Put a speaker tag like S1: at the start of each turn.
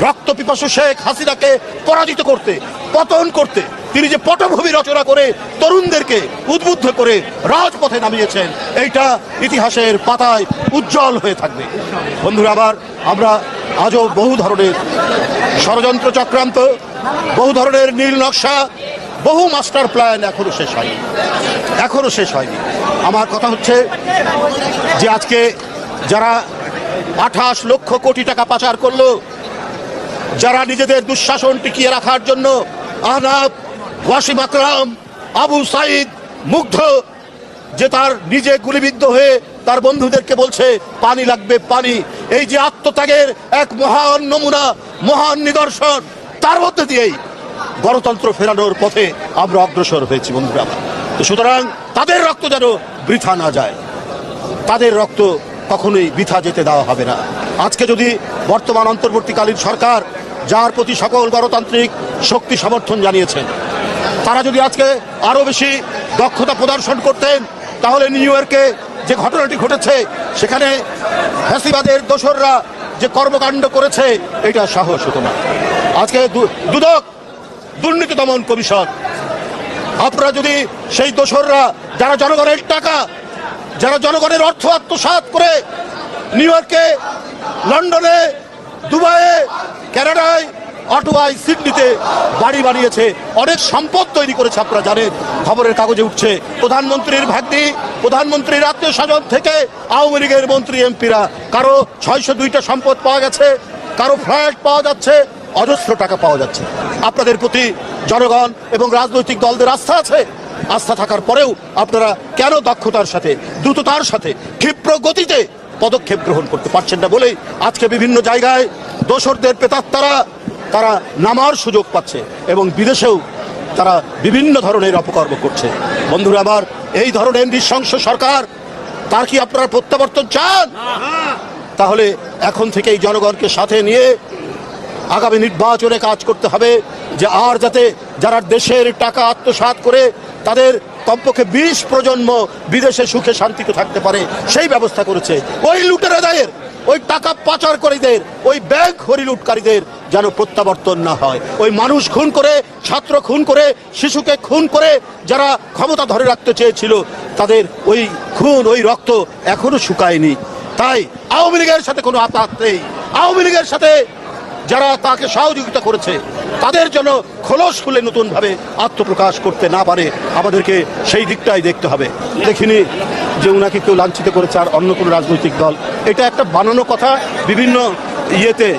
S1: রক্তপিপাসু শেখ হাসিনাকে পরাজিত করতে, পতন করতে তিনি যে পটভূমি রচনা করে তরুণদেরকে উদ্বুদ্ধ করে রাজপথে নামিয়েছেন, এইটা ইতিহাসের পাতায় উজ্জ্বল হয়ে থাকবে। বন্ধুরা, আবার আমরা আজও বহু ধরনের ষড়যন্ত্র চক্রান্ত, বহু ধরনের নীল নকশা, বহু মাস্টার প্ল্যান এখনো শেষ হয়নি। আমার কথা হচ্ছে যে আজকে যারা 28 লক্ষ কোটি টাকা পাচার করলো, যারা নিজেদের দুঃশাসন টিকিয়ে রাখার জন্য আহনাফ, ওয়াসিম আকরাম, আবু সাইদ মুগ্ধ যে তার নিজে গুলিবিদ্ধ হয়ে তার বন্ধুদেরকে বলছে পানি লাগবে পানি, এই যে আত্মত্যাগের এক মহান নমুনা, মহান নিদর্শন, তার মধ্যে দিয়েই গণতন্ত্র ফেরানোর পথে আমরা অগ্রসর হয়েছি বন্ধুরা। তো সুতরাং তাদের রক্ত যেন বৃথা না যায়, তাদের রক্ত কখনোই বৃথা যেতে দেওয়া হবে না। আজকে যদি বর্তমান অন্তর্বর্তীকালীন সরকার, যার প্রতি সকল গণতান্ত্রিক শক্তি সমর্থন জানিয়েছেন, তারা যদি আজকে আরো বেশি দক্ষতা প্রদর্শন করতেন, তাহলে নিউ ইয়র্কে যে ঘটনাটি ঘটেছে, সেখানে ফ্যাসিবাদের দোসররা যে কর্মকাণ্ড করেছে, এটা সাহস হতো না। আজকে দুদক, দুর্নীতি দমন কমিশন, আপনারা যদি সেই দোসররা যারা জনগণের টাকা, যারা জনগণের অর্থ আত্মসাৎ করে নিউ ইয়র্কে, লন্ডনে, দুবাইয়ে, কানাডায়, অটোয়ায়, সিডনিতে বাড়ি বানিয়েছে, অনেক সম্পদ তৈরি করেছে, আপনারা জানেন, খবরের কাগজে উঠছে। প্রধানমন্ত্রীর ভাগ্নি, প্রধানমন্ত্রীর আত্মীয় স্বজন থেকে আওয়ামী লীগের মন্ত্রী এমপিরা, কারো 602টা সম্পদ পাওয়া গেছে, কারো ফ্ল্যাট পাওয়া যাচ্ছে, অজস্র টাকা পাওয়া যাচ্ছে। আপনাদের প্রতি জনগণ এবং রাজনৈতিক দলদের আস্থা আছে। আস্থা থাকার পরেও আপনারা কেন দক্ষতার সাথে, দ্রুততার সাথে, ক্ষিপ্র গতিতে পদক্ষেপ গ্রহণ করতে পারছেন না বলেই আজকে বিভিন্ন জায়গায় দোসরদের প্রেতাত্মারা তারা নামার সুযোগ পাচ্ছে এবং বিদেশেও তারা বিভিন্ন ধরনের অপকর্ম করছে। বন্ধুরা আমার, এই ধরনের নৃশংস সরকার, তার কি আপনারা প্রত্যাবর্তন চান? তাহলে এখন থেকেই জনগণকে সাথে নিয়ে আগামী নির্বাচনে কাজ করতে হবে, যে আর যাতে যারা দেশের টাকা আত্মসাৎ করে তাদের কমপক্ষে 20 প্রজন্ম বিদেশে সুখে শান্তিতে থাকতে পারে, সেই ব্যবস্থা করেছে। ওই লুটেরাদের, ওই টাকা পাচারকারীদের, ওই ব্যাংক হরিলুটকারীদের যেন প্রত্যাবর্তন না হয়। ওই মানুষ খুন করে, ছাত্র খুন করে, শিশুকে খুন করে যারা ক্ষমতা ধরে রাখতে চেয়েছিল, তাদের ওই খুন, ওই রক্ত এখনো শুকায়নি। তাই আওয়ামী লীগের সাথে কোনো আপাত নেই। আওয়ামী লীগের সাথে যারা তাকে সহযোগিতা করেছে, তাদের জন্য খোলস খুলে নতুনভাবে আত্মপ্রকাশ করতে না পারে, আমাদেরকে সেই দিকটাই দেখতে হবে। দেখিনি যে উনাকে কেউ লাঞ্ছিত করেছে আর অন্য কোনো রাজনৈতিক দল, এটা একটা বানানো কথা। বিভিন্ন ইয়েতে